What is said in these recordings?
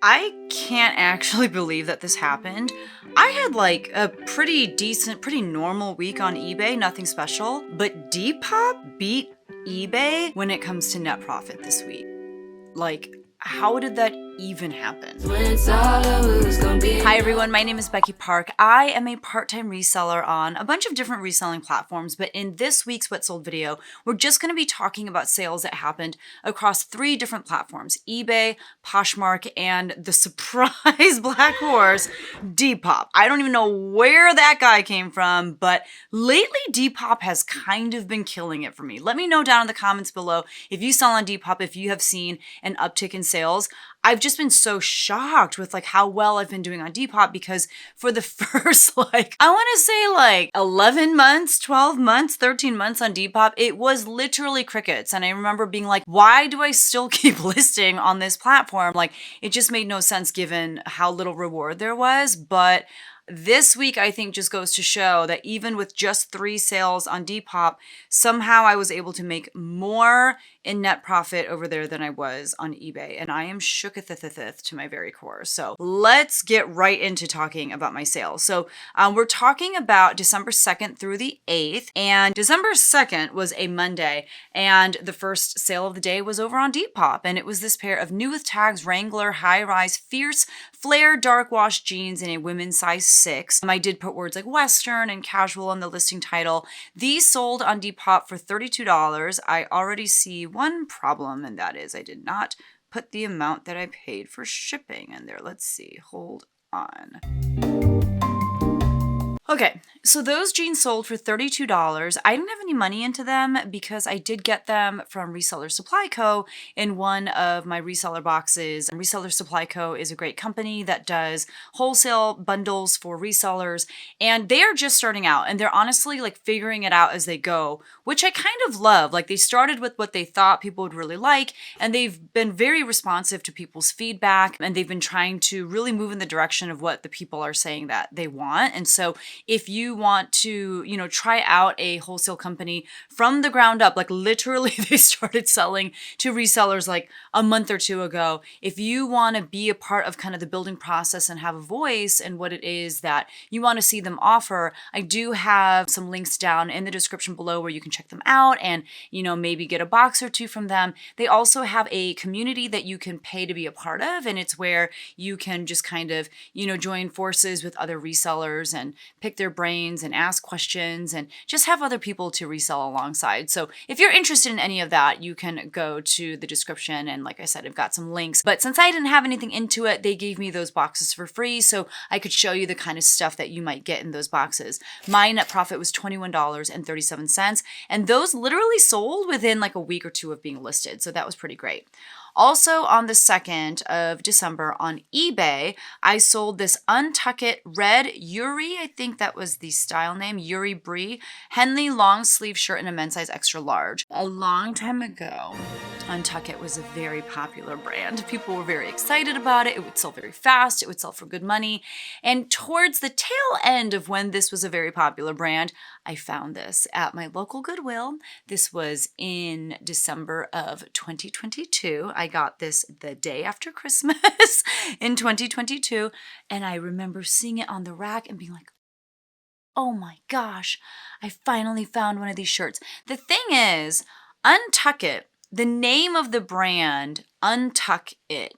I can't actually believe that this happened. I had like a pretty decent, pretty normal week on eBay, nothing special, but Depop beat eBay when it comes to net profit this week. Like, how did that even happen? Hi everyone, my name is Becky Park. I am a part-time reseller on a bunch of different reselling platforms, but in this week's What Sold video, we're just going to be talking about sales that happened across 3 different platforms: eBay, Poshmark, and the surprise black horse, Depop. I don't even know where that guy came from, but lately Depop has kind of been killing it for me. Let me know down in the comments below if you sell on Depop, if you have seen an uptick in sales. I've just been so shocked with like how well I've been doing on Depop, because for the first I want to say 11 months, 12 months, 13 months on Depop, it was literally crickets. And I remember being like, why do I still keep listing on this platform? Like, it just made no sense given how little reward there was. But this week, I think, just goes to show that even with just 3 sales on Depop, somehow I was able to make more in net profit over there than I was on eBay. And I am shooketh to my very core. So let's get right into talking about my sales. So we're talking about December 2nd through the 8th. And December 2nd was a Monday. And the first sale of the day was over on Depop. And it was this pair of new with tags Wrangler high-rise fierce flare dark wash jeans in a women's size 6. I did put words like Western and casual on the listing title. These sold on Depop for $32. I already see one problem, and that is I did not put the amount that I paid for shipping in there. Let's see. Hold on. Okay, so those jeans sold for $32. I didn't have any money into them because I did get them from Reseller Supply Co. in one of my reseller boxes. And Reseller Supply Co. is a great company that does wholesale bundles for resellers, and they are just starting out, and they're honestly like figuring it out as they go, which I kind of love. Like, they started with what they thought people would really like, and they've been very responsive to people's feedback, and they've been trying to really move in the direction of what the people are saying that they want. And so if you want to, try out a wholesale company from the ground up, like literally they started selling to resellers like a month or 2 ago. If you want to be a part of kind of the building process and have a voice in what it is that you want to see them offer, I do have some links down in the description below where you can check them out and, maybe get a box or 2 from them. They also have a community that you can pay to be a part of, and it's where you can just kind of, join forces with other resellers and pick their brains and ask questions and just have other people to resell alongside. So if you're interested in any of that, you can go to the description, and like I said, I've got some links. But since I didn't have anything into it, they gave me those boxes for free so I could show you the kind of stuff that you might get in those boxes. My net profit was $21.37, and those literally sold within like a week or 2 of being listed. So that was pretty great. Also on the 2nd of December on eBay, I sold this Untuck It red Yuri, I think that was the style name, Yuri Brie, Henley long sleeve shirt in a men's size extra large. A long time ago, Untuck It was a very popular brand. People were very excited about it. It would sell very fast. It would sell for good money. And towards the tail end of when this was a very popular brand, I found this at my local Goodwill. This was in December of 2022. I got this the day after Christmas in 2022. And I remember seeing it on the rack and being like, oh my gosh, I finally found one of these shirts. The thing is, Untuck It, the name of the brand, Untuck It,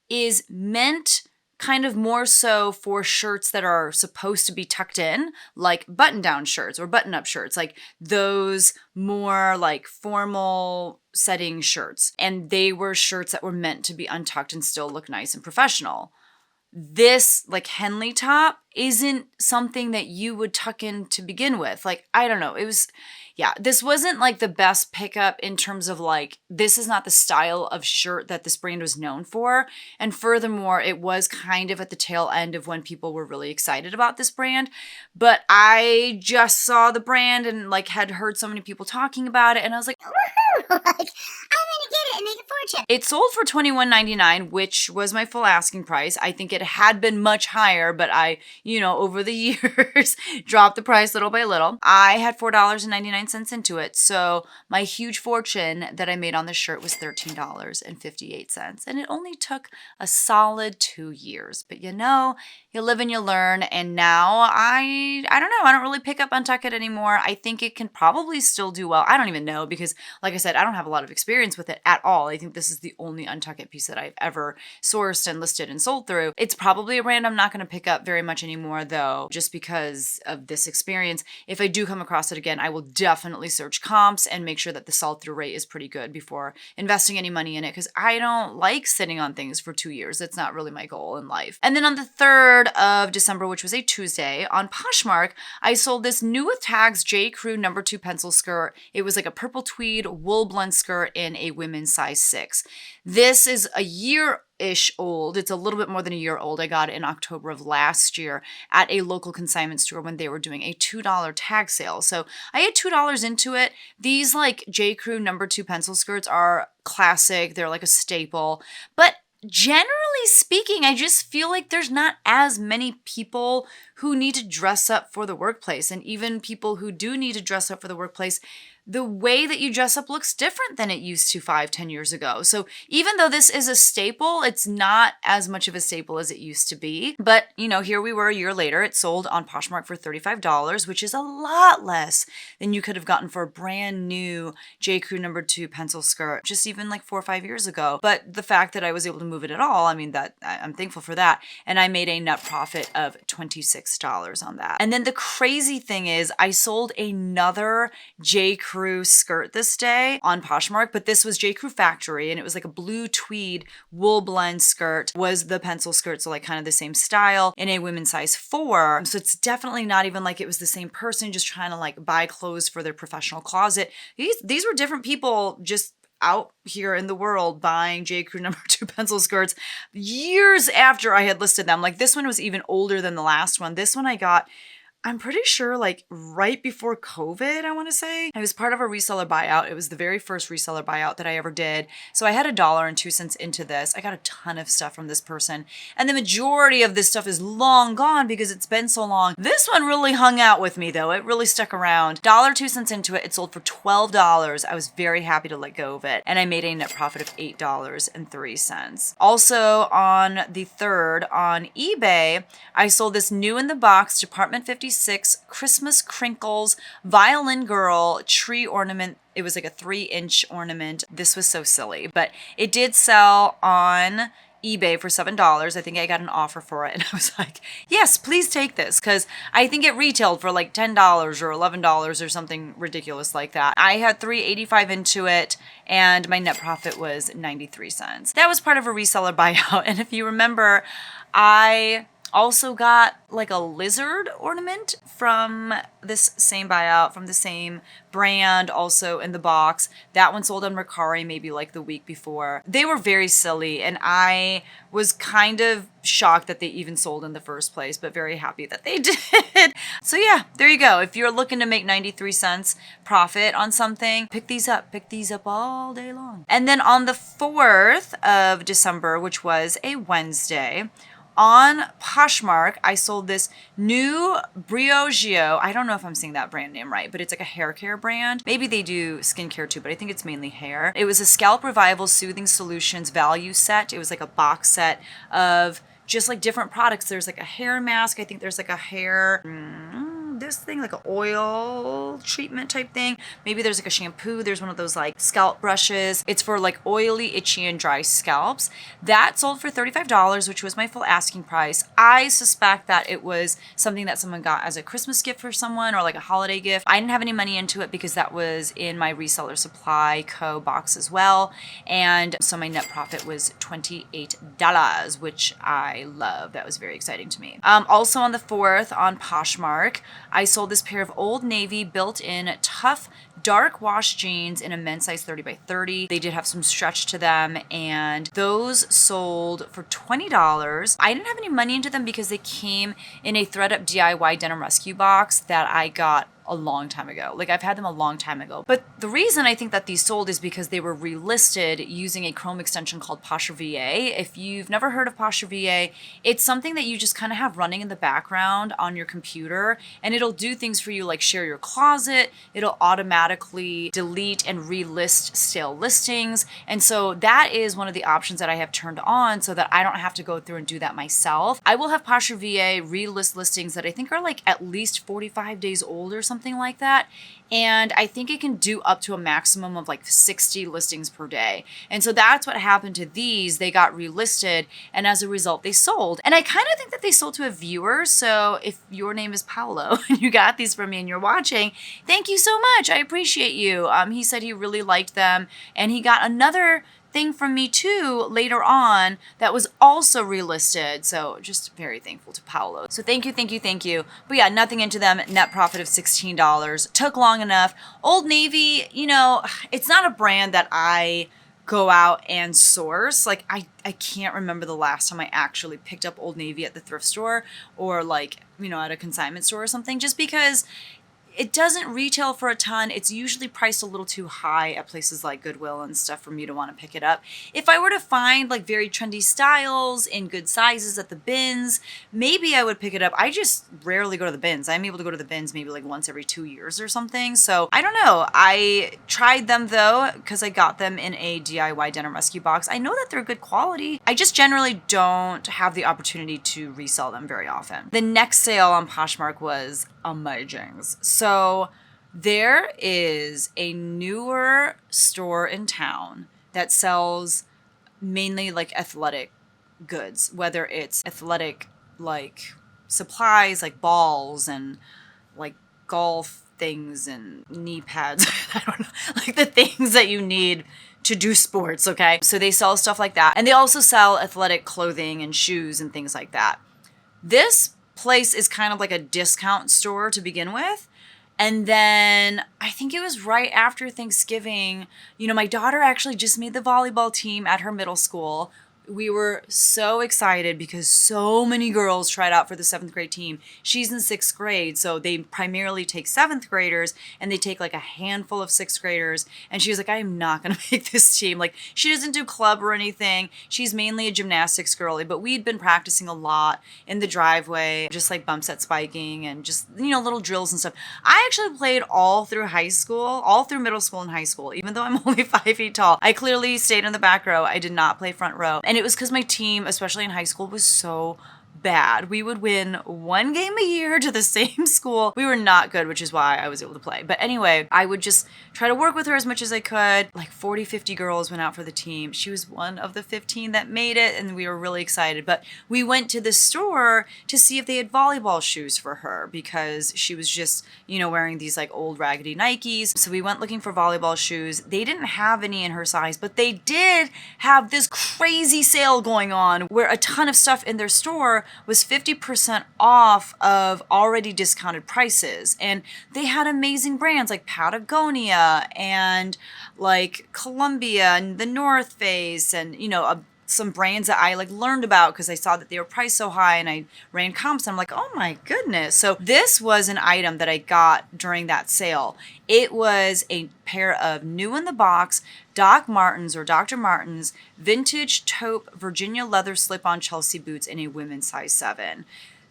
is meant kind of more so for shirts that are supposed to be tucked in, like button-down shirts or button-up shirts, like those more like formal setting shirts. And they were shirts that were meant to be untucked and still look nice and professional. This like Henley top isn't something that you would tuck in to begin with. Like, I don't know. This wasn't like the best pickup in terms of like, this is not the style of shirt that this brand was known for. And furthermore, it was kind of at the tail end of when people were really excited about this brand. But I just saw the brand and like had heard so many people talking about it. And I was like, I'm gonna get it and make a fortune. It sold for $21.99, which was my full asking price. I think it had been much higher, but I, over the years, dropped the price little by little. I had $4.99 into it. So my huge fortune that I made on this shirt was $13.58. And it only took a solid 2 years. But you live and you learn. And now I don't know. I don't really pick up UNTUCKit anymore. I think it can probably still do well. I don't even know because, like I said, I don't have a lot of experience with it at all. I think this is the only UNTUCKit piece that I've ever sourced and listed and sold through. It's probably a brand I'm not going to pick up very much anymore though, just because of this experience. If I do come across it again, I will definitely search comps and make sure that the sell-through rate is pretty good before investing any money in it because I don't like sitting on things for 2 years. That's not really my goal in life. And then on the 3rd of December, which was a Tuesday, on Poshmark, I sold this new with tags J. Crew No. 2 pencil skirt. It was like a purple tweed wool blend skirt in a women's size 6. This is a year-ish old. It's a little bit more than a year old. I got it in October of last year at a local consignment store when they were doing a $2 tag sale. So I had $2 into it. These like J. Crew No. 2 pencil skirts are classic. They're like a staple. But generally speaking, I just feel like there's not as many people who need to dress up for the workplace. And even people who do need to dress up for the workplace, the way that you dress up looks different than it used to 5-10 years ago. So even though this is a staple, it's not as much of a staple as it used to be. But, here we were a year later. It sold on Poshmark for $35, which is a lot less than you could have gotten for a brand new J. Crew No. 2 pencil skirt, just even like 4 or 5 years ago. But the fact that I was able to move it at all, I'm thankful for that. And I made a net profit of $26 on that. And then the crazy thing is I sold another J. Crew skirt this day on Poshmark, but this was J. Crew Factory and it was like a blue tweed wool blend skirt was the pencil skirt. So like kind of the same style in a women's size 4. So it's definitely not even like it was the same person just trying to like buy clothes for their professional closet. These were different people just out here in the world buying J. Crew No. 2 pencil skirts years after I had listed them. Like this one was even older than the last one. This one I got, I'm pretty sure like right before COVID, I want to say. I was part of a reseller buyout. It was the very first reseller buyout that I ever did. So I had $1.02 into this. I got a ton of stuff from this person. And the majority of this stuff is long gone because it's been so long. This one really hung out with me though. It really stuck around. $1.02 into it. It sold for $12. I was very happy to let go of it. And I made a net profit of $8.03. Also on the 3rd on eBay, I sold this new in the box Department 56 Christmas Crinkles Violin Girl tree ornament. It was like a 3-inch ornament. This was so silly, but it did sell on eBay for $7. I think I got an offer for it and I was like, yes, please take this because I think it retailed for like $10 or $11 or something ridiculous like that. I had $3.85 into it and my net profit was 93 cents. That was part of a reseller buyout. And if you remember, I also got like a lizard ornament from this same buyout, from the same brand, also in the box. That one sold on Mercari maybe like the week before. They were very silly and I was kind of shocked that they even sold in the first place, but very happy that they did. So yeah, there you go. If you're looking to make 93 cents profit on something, pick these up all day long. And then on the 4th of December, which was a Wednesday, on Poshmark, I sold this new Briogeo. I don't know if I'm saying that brand name right, but it's like a hair care brand. Maybe they do skincare too, but I think it's mainly hair. It was a Scalp Revival Soothing Solutions value set. It was like a box set of just like different products. There's like a hair mask. I think there's like a hair... this thing, like an oil treatment type thing. Maybe there's like a shampoo. There's one of those like scalp brushes. It's for like oily, itchy, and dry scalps. That sold for $35, which was my full asking price. I suspect that it was something that someone got as a Christmas gift for someone or like a holiday gift. I didn't have any money into it because that was in my Reseller Supply Co. box as well. And so my net profit was $28, which I love. That was very exciting to me. Also on the 4th on Poshmark, I sold this pair of Old Navy built-in tough dark wash jeans in a men's size 30 by 30. They did have some stretch to them and those sold for $20. I didn't have any money into them because they came in a ThredUp DIY Denim Rescue box that I got a long time ago. Like I've had them a long time ago. But the reason I think that these sold is because they were relisted using a Chrome extension called Poshmark VA. If you've never heard of Poshmark VA, it's something that you just kind of have running in the background on your computer, and it'll do things for you like share your closet. It'll automatically delete and relist stale listings. And so that is one of the options that I have turned on so that I don't have to go through and do that myself. I will have Poshmark VA relist listings that I think are like at least 45 days old or something like that. And I think it can do up to a maximum of like 60 listings per day. And so that's what happened to these. They got relisted, and as a result, they sold. And I kind of think that they sold to a viewer. So if your name is Paolo and you got these from me and you're watching, thank you so much. I appreciate you. He said he really liked them, and he got another thing from me too later on that was also relisted. So just very thankful to Paolo. So thank you, thank you, thank you. But yeah, nothing into them. Net profit of $16. Took long enough. Old Navy, you know, it's not a brand that I go out and source. Like I can't remember the last time I actually picked up Old Navy at the thrift store or like, you know, at a consignment store or something, just because it doesn't retail for a ton. It's usually priced a little too high at places like Goodwill and stuff for me to want to pick it up. If I were to find like very trendy styles in good sizes at the bins, maybe I would pick it up. I just rarely go to the bins. I'm able to go to the bins maybe like once every 2 years or something. So I don't know. I tried them though because I got them in a DIY denim rescue box. I know that they're good quality. I just generally don't have the opportunity to resell them very often. The next sale on Poshmark was amazing. So there is a newer store in town that sells mainly like athletic goods, whether it's athletic like supplies like balls and like golf things and knee pads. I don't know, like the things that you need to do sports, okay? So they sell stuff like that. And they also sell athletic clothing and shoes and things like that. This place is kind of like a discount store to begin with. And then I think it was right after Thanksgiving, you know, my daughter actually just made the volleyball team at her middle school. We were so excited because so many girls tried out for the 7th grade team. She's in 6th grade, so they primarily take 7th graders and they take like a handful of 6th graders. And she was like, I am not going to make this team. Like, she doesn't do club or anything. She's mainly a gymnastics girly, but we'd been practicing a lot in the driveway, just like bump set spiking and just, you know, little drills and stuff. I actually played all through high school, all through middle school and high school, even though I'm only 5 feet tall. I clearly stayed in the back row. I did not play front row. And it was because my team, especially in high school, was so bad. We would win 1 game a year to the same school. We were not good, which is why I was able to play. But anyway, I would just try to work with her as much as I could. Like 40, 50 girls went out for the team. She was one of the 15 that made it, and we were really excited. But we went to the store to see if they had volleyball shoes for her because she was just, you know, wearing these like old raggedy Nikes. So we went looking for volleyball shoes. They didn't have any in her size, but they did have this crazy sale going on where a ton of stuff in their store was 50% off of already discounted prices. And they had amazing brands like Patagonia and like Columbia and the North Face and, you know, some brands that I like learned about because I saw that they were priced so high and I ran comps and I'm like, oh my goodness. So this was an item that I got during that sale. It was a pair of new in the box Doc Martens or Dr. Martens vintage taupe Virginia leather slip-on Chelsea boots in a women's size 7.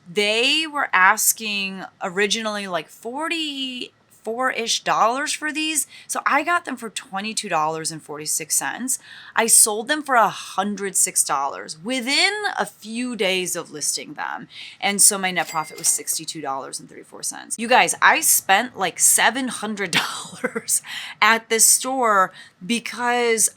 They were asking originally like $44-ish for these. So I got them for $22.46. I sold them for $106 within a few days of listing them. And so my net profit was $62.34. You guys, I spent like $700 at this store because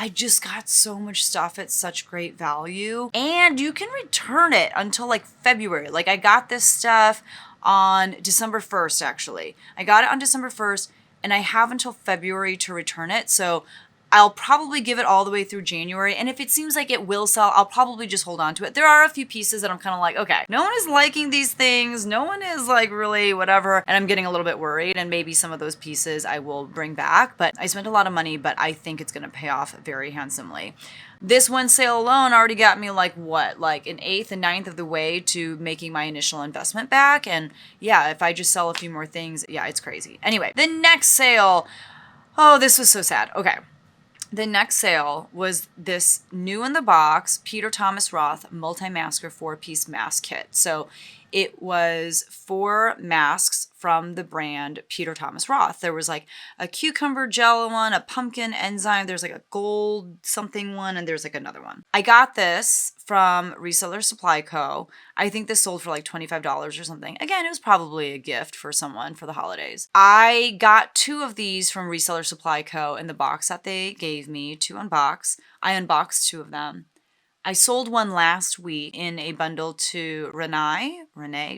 I just got so much stuff at such great value. And you can return it until like February. Like I got this stuff on December 1st, actually. I got it on December 1st and I have until February to return it. So I'll probably give it all the way through January. And if it seems like it will sell, I'll probably just hold on to it. There are a few pieces that I'm kind of like, okay, no one is liking these things. No one is like really whatever. And I'm getting a little bit worried. And maybe some of those pieces I will bring back. But I spent a lot of money, but I think it's going to pay off very handsomely. This one sale alone already got me like what, like an eighth and ninth of the way to making my initial investment back. And yeah, if I just sell a few more things, yeah, it's crazy. Anyway, the next sale, oh, this was so sad. Okay. The next sale was this new in the box Peter Thomas Roth multi-masker 4-piece mask kit. So it was 4 masks from the brand Peter Thomas Roth. There was like a cucumber gel one, a pumpkin enzyme, there's like a gold something one, and there's like another one. I got this from Reseller Supply Co. I think this sold for like $25 or something. Again, it was probably a gift for someone for the holidays. I got 2 of these from Reseller Supply Co. in the box that they gave me to unbox. I unboxed 2 of them. I sold one last week in a bundle to Renee,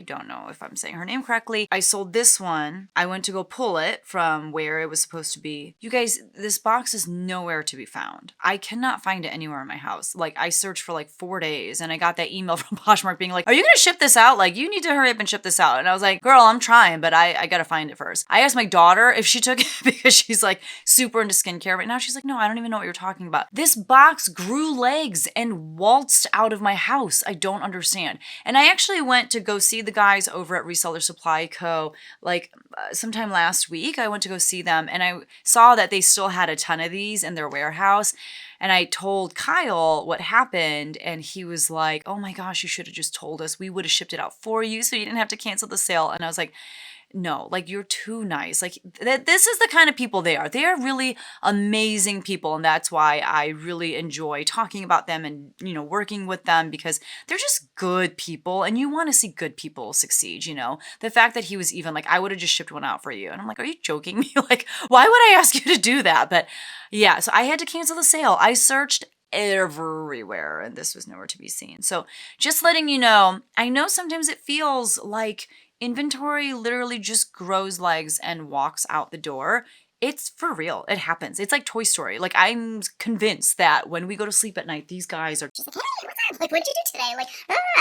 don't know if I'm saying her name correctly. I sold this one. I went to go pull it from where it was supposed to be. You guys, this box is nowhere to be found. I cannot find it anywhere in my house. Like, I searched for like 4 days and I got that email from Poshmark being like, are you gonna ship this out? Like, you need to hurry up and ship this out. And I was like, girl, I'm trying, but I gotta find it first. I asked my daughter if she took it because she's like super into skincare right now. She's like, no, I don't even know what you're talking about. This box grew legs and waltzed out of my house. I don't understand. And I actually went to go see the guys over at Reseller Supply Co. like sometime last week. I went to go see them and I saw that they still had a ton of these in their warehouse. And I told Kyle what happened and he was like, oh my gosh, you should have just told us. We would have shipped it out for you so you didn't have to cancel the sale. And I was like, no, like you're too nice. Like this is the kind of people they are. They are really amazing people. And that's why I really enjoy talking about them and, you know, working with them because they're just good people and you want to see good people succeed, you know? The fact that he was even like, I would have just shipped one out for you. And I'm like, are you joking me? Like, why would I ask you to do that? But yeah, so I had to cancel the sale. I searched everywhere and this was nowhere to be seen. So just letting you know, I know sometimes it feels like inventory literally just grows legs and walks out the door. It's for real. It happens. It's like Toy Story. Like, I'm convinced that when we go to sleep at night, these guys are just like, hey, what's up? Like, what'd you do today? Like,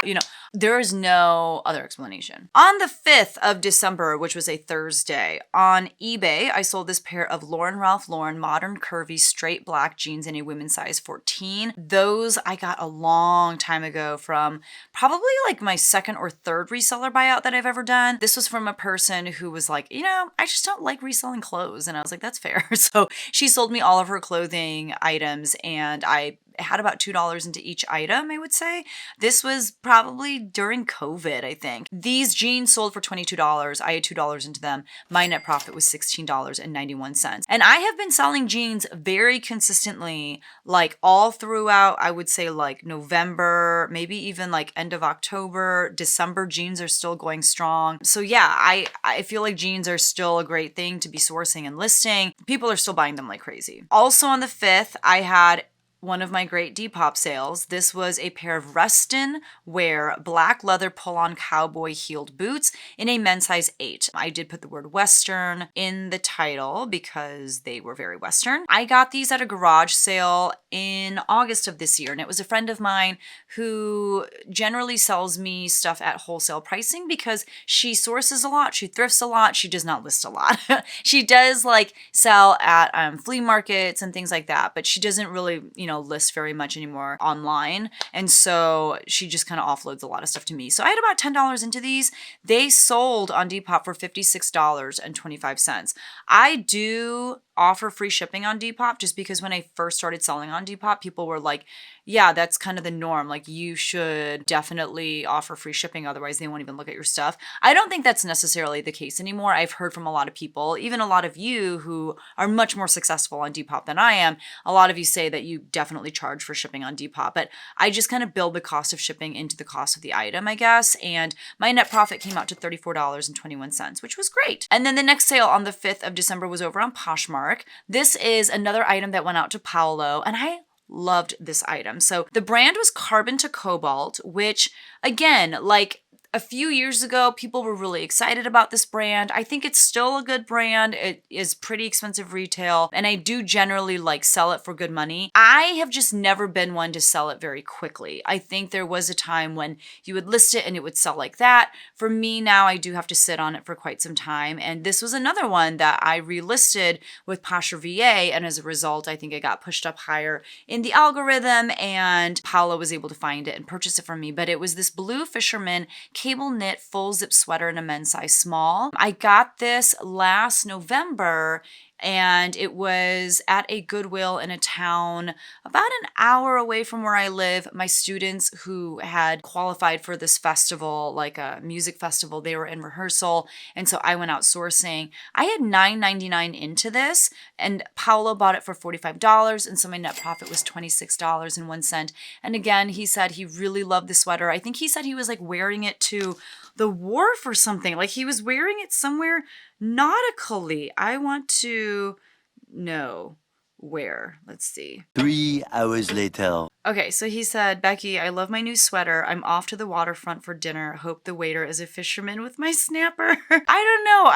you know, there is no other explanation. On the 5th of December, which was a Thursday, on eBay, I sold this pair of Lauren Ralph Lauren modern curvy straight black jeans in a women's size 14. Those I got a long time ago from probably like my 2nd or 3rd reseller buyout that I've ever done. This was from a person who was like, you know, I just don't like reselling clothes. And I was like, that's fair. So she sold me all of her clothing items and I had about $2 into each item, I would say. This was probably during COVID, I think. These jeans sold for $22. I had $2 into them. My net profit was $16.91. And I have been selling jeans very consistently, like all throughout, I would say like November, maybe even like end of October. December jeans are still going strong. So yeah, I feel like jeans are still a great thing to be sourcing and listing. People are still buying them like crazy. Also on the 5th, I had one of my great Depop sales. This was a pair of Reston wear black leather pull-on cowboy heeled boots in a men's size 8. I did put the word Western in the title because they were very Western. I got these at a garage sale in August of this year, and it was a friend of mine who generally sells me stuff at wholesale pricing because she sources a lot, she thrifts a lot, she does not list a lot. She does like sell at flea markets and things like that, but she doesn't really, you know, list very much anymore online. And so she just kind of offloads a lot of stuff to me. So I had about $10 into these. They sold on Depop for $56.25. I do offer free shipping on Depop just because when I first started selling on Depop, people were like, yeah, that's kind of the norm. Like, you should definitely offer free shipping. Otherwise, they won't even look at your stuff. I don't think that's necessarily the case anymore. I've heard from a lot of people, even a lot of you who are much more successful on Depop than I am. A lot of you say that you definitely charge for shipping on Depop, but I just kind of build the cost of shipping into the cost of the item, I guess. And my net profit came out to $34.21, which was great. And then the next sale on the 5th of December was over on Poshmark. This is another item that went out to Paolo, and I loved this item. So the brand was Carbon to Cobalt, which again, like, A few years ago, people were really excited about this brand. I think it's still a good brand. It is pretty expensive retail, and I do generally like sell it for good money. I have just never been one to sell it very quickly. I think there was a time when you would list it and it would sell like that. For me now, I do have to sit on it for quite some time, and this was another one that I relisted with Poshmark VA, and as a result, I think it got pushed up higher in the algorithm, and Paula was able to find it and purchase it from me. But it was this blue fisherman cable knit full zip sweater in a men's size small. I got this last November, and it was at a Goodwill in a town about an hour away from where I live. My students who had qualified for this festival, like a music festival, they were in rehearsal, and so I went out sourcing. I had $9.99 into this, and Paolo bought it for $45, and so my net profit was $26.01. And again, he said he really loved the sweater. I think he said he was like wearing it to the wharf or something. Like he was wearing it somewhere nautically. I want to know where. Let's see. 3 hours later. Okay, so he said, Becky, I love my new sweater. I'm off to the waterfront for dinner. Hope the waiter is a fisherman with my snapper. I don't know.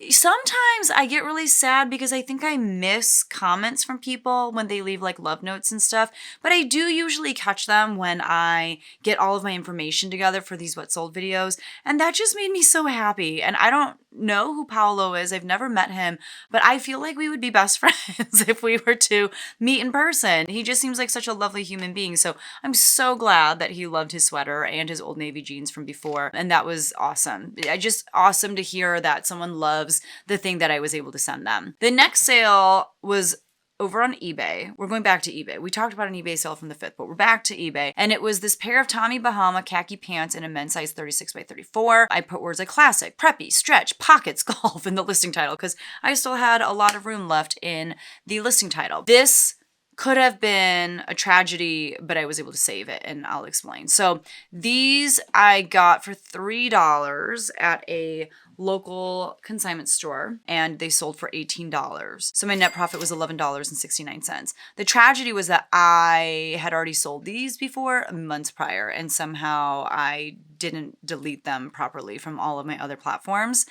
Sometimes I get really sad because I think I miss comments from people when they leave like love notes and stuff, but I do usually catch them when I get all of my information together for these What Sold videos, and that just made me so happy. And I don't know who Paolo is. I've never met him, but I feel like we would be best friends if we were to meet in person. He just seems like such a lovely human being, so I'm so glad that he loved his sweater and his Old Navy jeans from before, and that was awesome. Just awesome to hear that someone loves the thing that I was able to send them. The next sale was over on eBay. We're going back to eBay. We talked about an eBay sale from the 5th, but we're back to eBay. And it was this pair of Tommy Bahama khaki pants in a men's size 36 by 34. I put words like classic, preppy, stretch, pockets, golf in the listing title because I still had a lot of room left in the listing title. This could have been a tragedy, but I was able to save it, and I'll explain. So these I got for $3 at a local consignment store, and they sold for $18. So my net profit was $11.69. The tragedy was that I had already sold these before months prior, and somehow I didn't delete them properly from all of my other platforms.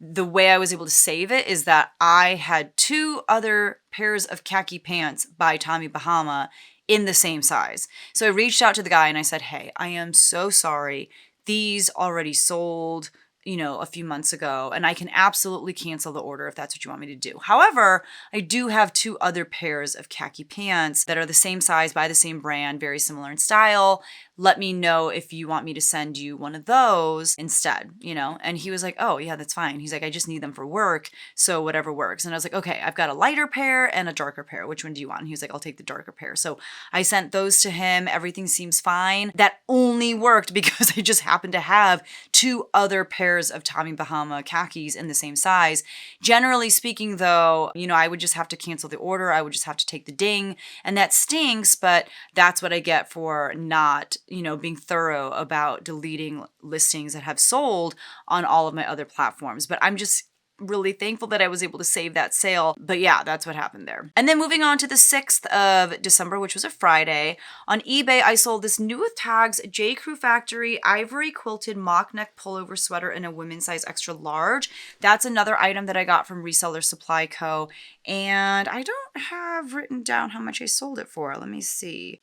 The way I was able to save it is that I had 2 other pairs of khaki pants by Tommy Bahama in the same size. So I reached out to the guy and I said, hey, I am so sorry. These already sold, a few months ago, and I can absolutely cancel the order if that's what you want me to do. However, I do have 2 other pairs of khaki pants that are the same size by the same brand, very similar in style. Let me know if you want me to send you one of those instead, And he was like, oh yeah, that's fine. He's like, I just need them for work, so whatever works. And I was like, okay, I've got a lighter pair and a darker pair. Which one do you want? And he was like, I'll take the darker pair. So I sent those to him. Everything seems fine. That only worked because I just happened to have 2 other pairs of Tommy Bahama khakis in the same size. Generally speaking though, I would just have to cancel the order. I would just have to take the ding, and that stinks, but that's what I get for not being thorough about deleting listings that have sold on all of my other platforms. But I'm just really thankful that I was able to save that sale. But yeah, that's what happened there. And then moving on to the 6th of December, which was a Friday, on eBay, I sold this new with tags J. Crew Factory ivory quilted mock neck pullover sweater in a women's size extra large. That's another item that I got from Reseller Supply Co. And I don't have written down how much I sold it for. Let me see.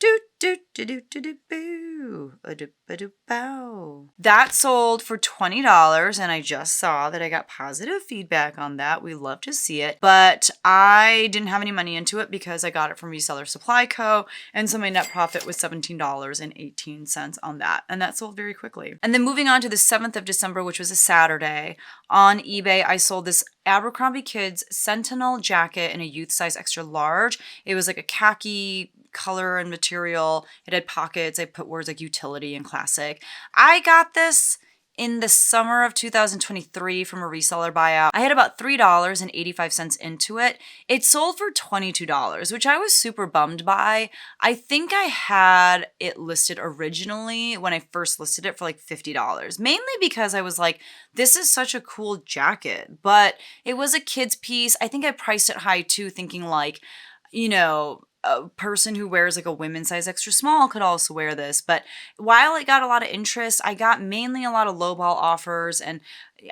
That sold for $20, and I just saw that I got positive feedback on that. We love to see it, but I didn't have any money into it because I got it from Reseller Supply Co. And so my net profit was $17.18 on that, and that sold very quickly. And then moving on to the 7th of December, which was a Saturday, on eBay, I sold this Abercrombie Kids Sentinel jacket in a youth size extra large. It was like a khaki color and material. It had pockets. I put words like utility and classic. I got this in the summer of 2023 from a reseller buyout. I had about $3.85 into it. It sold for $22, which I was super bummed by. I think I had it listed originally when I first listed it for like $50, mainly because I was like, this is such a cool jacket, but it was a kid's piece. I think I priced it high too, thinking like, a person who wears like a women's size extra small could also wear this. But while it got a lot of interest, I got mainly a lot of lowball offers, and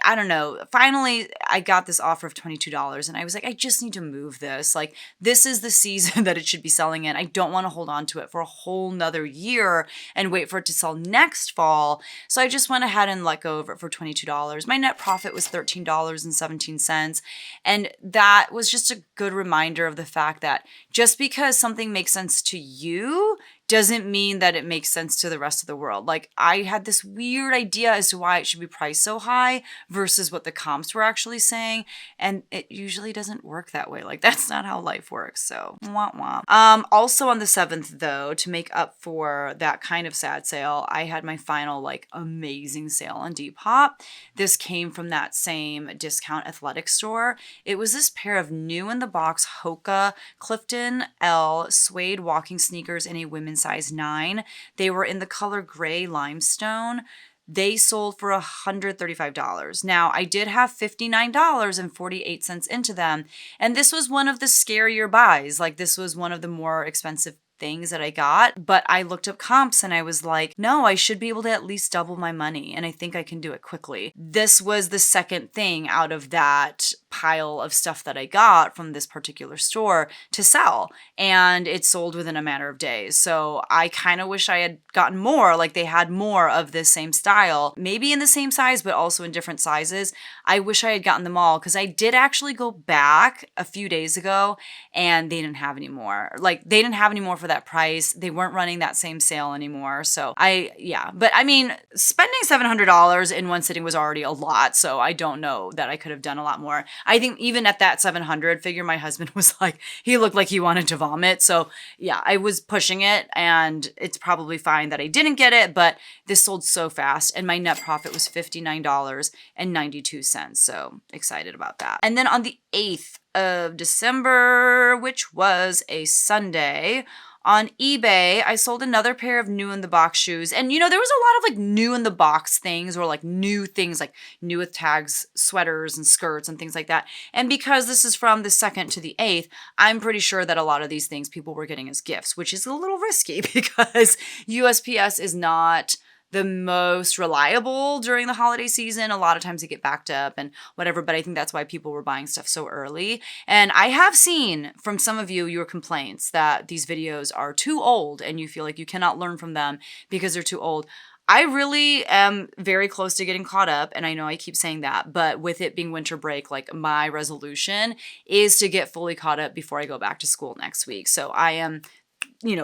I don't know. Finally, I got this offer of $22 and I was like, I just need to move this. Like, this is the season that it should be selling in. I don't want to hold on to it for a whole nother year and wait for it to sell next fall. So I just went ahead and let go of it for $22. My net profit was $13.17. And that was just a good reminder of the fact that just because something makes sense to you doesn't mean that it makes sense to the rest of the world. Like, I had this weird idea as to why it should be priced so high versus what the comps were actually saying. And it usually doesn't work that way. Like, that's not how life works. So, wah wah. Also on the 7th, though, to make up for that kind of sad sale, I had my final, like, amazing sale on Depop. This came from that same discount athletic store. It was this pair of new in the box Hoka Clifton L suede walking sneakers in a women's size 9. They were in the color gray limestone. They sold for $135. Now, I did have $59.48 into them, and this was one of the scarier buys. Like, this was one of the more expensive things that I got, but I looked up comps and I was like, no, I should be able to at least double my money, and I think I can do it quickly. This was the second thing out of that pile of stuff that I got from this particular store to sell, and it sold within a matter of days. So I kind of wish I had gotten more, like they had more of this same style, maybe in the same size, but also in different sizes. I wish I had gotten them all, because I did actually go back a few days ago and they didn't have any more. Like, they didn't have any more for that price. They weren't running that same sale anymore. So but I mean, spending $700 in one sitting was already a lot. So I don't know that I could have done a lot more. I think even at that 700 figure, my husband was like, he looked like he wanted to vomit. So yeah, I was pushing it, and it's probably fine that I didn't get it, but this sold so fast and my net profit was $59.92. So excited about that. And then on the 8th of December, which was a Sunday, on eBay, I sold another pair of new in the box shoes. And there was a lot of like new in the box things, or like new things, like new with tags, sweaters and skirts and things like that. And because this is from the 2nd to the 8th, I'm pretty sure that a lot of these things people were getting as gifts, which is a little risky because USPS is not the most reliable during the holiday season. A lot of times they get backed up and whatever, but I think that's why people were buying stuff so early. And I have seen from some of you your complaints that these videos are too old and you feel like you cannot learn from them because they're too old. I really am very close to getting caught up, and I know I keep saying that, but with it being winter break, like, my resolution is to get fully caught up before I go back to school next week. So I am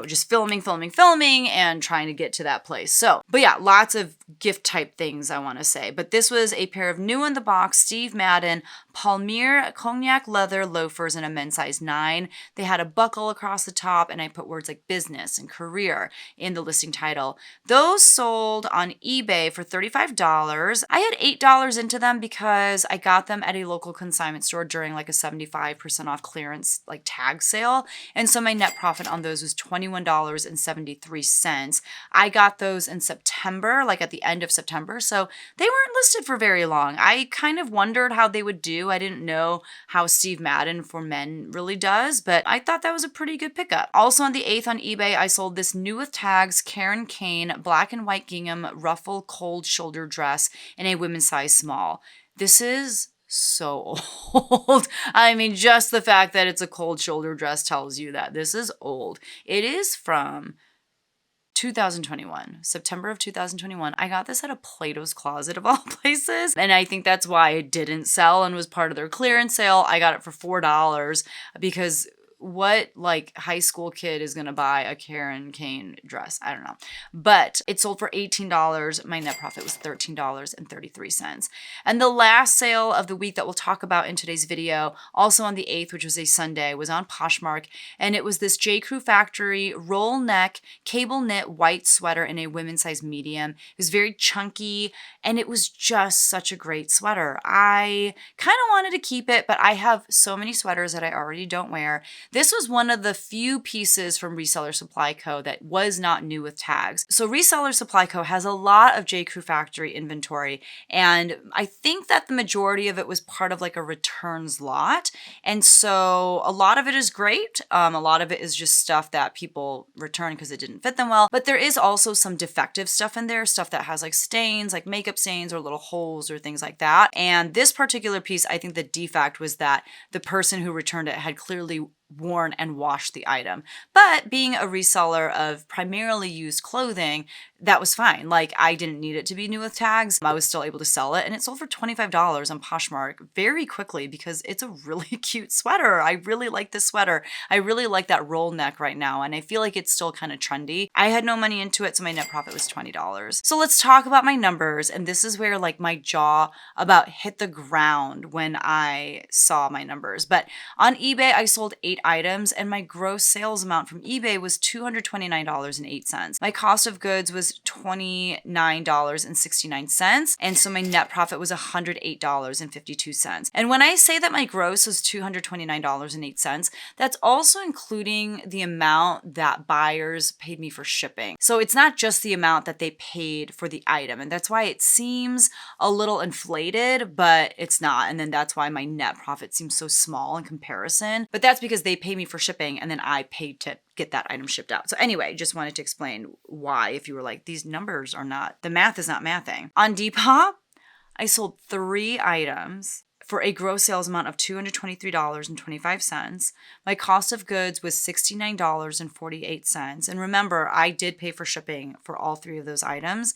just filming and trying to get to that place. So, but yeah, lots of gift type things I want to say. But this was a pair of new in the box Steve Madden Palmyre cognac leather loafers in a men's size 9. They had a buckle across the top, and I put words like business and career in the listing title. Those sold on eBay for $35. I had $8 into them because I got them at a local consignment store during like a 75% off clearance like tag sale. And so my net profit on those was $21.73. I got those in September, like at the end of September. So they weren't listed for very long. I kind of wondered how they would do. I didn't know how Steve Madden for men really does, but I thought that was a pretty good pickup. Also on the 8th on eBay, I sold this new with tags Karen Kane black and white gingham ruffle cold shoulder dress in a women's size small. This is so old. I mean, just the fact that it's a cold shoulder dress tells you that this is old. It is from 2021, September of 2021. I got this at a Plato's Closet of all places. And I think that's why it didn't sell and was part of their clearance sale. I got it for $4 because what like high school kid is gonna buy a Karen Kane dress? I don't know. But it sold for $18. My net profit was $13.33. And the last sale of the week that we'll talk about in today's video, also on the 8th, which was a Sunday, was on Poshmark. And it was this J. Crew Factory roll neck, cable knit white sweater in a women's size medium. It was very chunky and it was just such a great sweater. I kind of wanted to keep it, but I have so many sweaters that I already don't wear This was one of the few pieces from Reseller Supply Co. that was not new with tags. So Reseller Supply Co. has a lot of J. Crew Factory inventory, and I think that the majority of it was part of like a returns lot. And so a lot of it is great. A lot of it is just stuff that people return because it didn't fit them well. But there is also some defective stuff in there, stuff that has like stains, like makeup stains or little holes or things like that. And this particular piece, I think the defect was that the person who returned it had clearly worn and washed the item. But being a reseller of primarily used clothing, that was fine. Like, I didn't need it to be new with tags. I was still able to sell it, and it sold for $25 on Poshmark very quickly because it's a really cute sweater. I really like this sweater. I really like that roll neck right now, and I feel like it's still kind of trendy. I had no money into it, so my net profit was $20. So let's talk about my numbers, and this is where like my jaw about hit the ground when I saw my numbers. But on eBay, I sold 8 items, and my gross sales amount from eBay was $229.08. My cost of goods was $29.69, and so my net profit was $108.52. And when I say that my gross was $229.08, that's also including the amount that buyers paid me for shipping. So it's not just the amount that they paid for the item, and that's why it seems a little inflated, but it's not. And then that's why my net profit seems so small in comparison. But that's because they pay me for shipping, and then I paid to get that item shipped out. So anyway, just wanted to explain why, if you were like, these numbers are not, the math is not mathing. On Depop, I sold 3 items for a gross sales amount of $223.25. My cost of goods was $69.48. And remember, I did pay for shipping for all 3 of those items.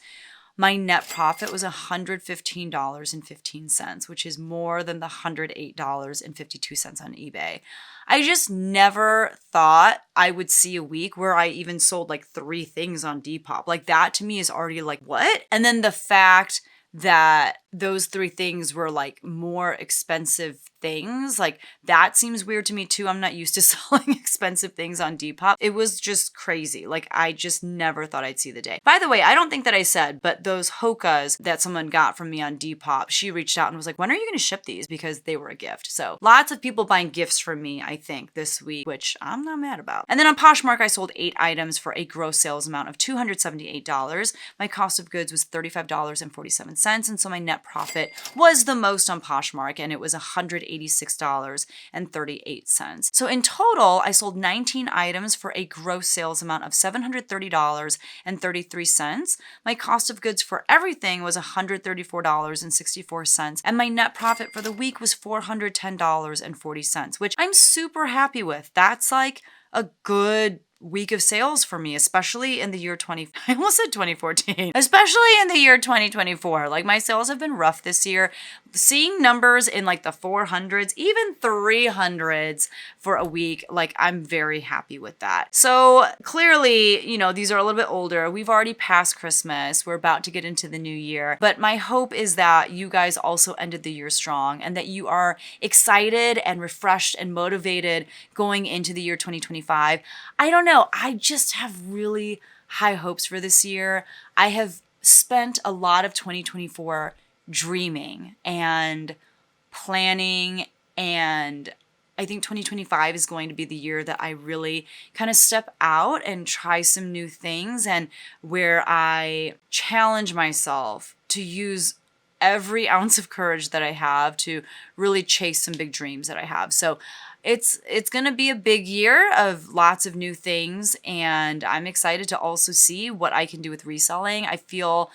My net profit was $115.15, which is more than the $108.52 on eBay. I just never thought I would see a week where I even sold like 3 things on Depop. Like, that to me is already like, what? And then the fact that those 3 things were like more expensive things, like that seems weird to me too. I'm not used to selling expensive things on Depop. It was just crazy. Like, I just never thought I'd see the day. By the way, I don't think that I said, but those hokas that someone got from me on Depop, she reached out and was like, when are you going to ship these? Because they were a gift. So lots of people buying gifts from me, I think, this week, which I'm not mad about. And then on Poshmark, I sold 8 items for a gross sales amount of $278. My cost of goods was $35.47. And so my net profit was the most on Poshmark, and it was $186.38. So in total, I sold 19 items for a gross sales amount of $730.33. My cost of goods for everything was $134.64, and my net profit for the week was $410.40, which I'm super happy with. That's like a good week of sales for me, especially in the year I almost said 2014, especially in the year 2024. Like, my sales have been rough this year. Seeing numbers in like the 400s, even 300s for a week, like, I'm very happy with that. So clearly, you know, these are a little bit older. We've already passed Christmas. We're about to get into the new year. But my hope is that you guys also ended the year strong, and that you are excited and refreshed and motivated going into the year 2025. I don't know. I just have really high hopes for this year. I have spent a lot of 2024 dreaming and planning, and I think 2025 is going to be the year that I really kind of step out and try some new things, and where I challenge myself to use every ounce of courage that I have to really chase some big dreams that I have. So it's going to be a big year of lots of new things, and I'm excited to also see what I can do with reselling. I feel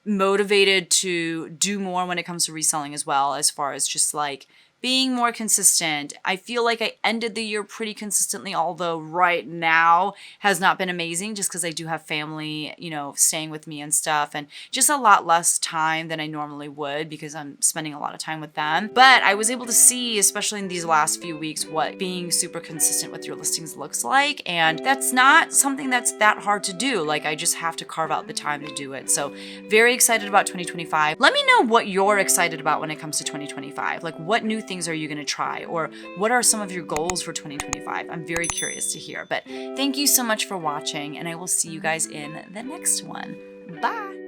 motivated to do more when it comes to reselling as well, as far as just like being more consistent. I feel like I ended the year pretty consistently, although right now has not been amazing just because I do have family, you know, staying with me and stuff, and just a lot less time than I normally would because I'm spending a lot of time with them. But I was able to see, especially in these last few weeks, what being super consistent with your listings looks like. And that's not something that's that hard to do. Like, I just have to carve out the time to do it. So very excited about 2025. Let me know what you're excited about when it comes to 2025. Like, what new things are you going to try, or what are some of your goals for 2025? I'm very curious to hear. But thank you so much for watching, and I will see you guys in the next one. Bye.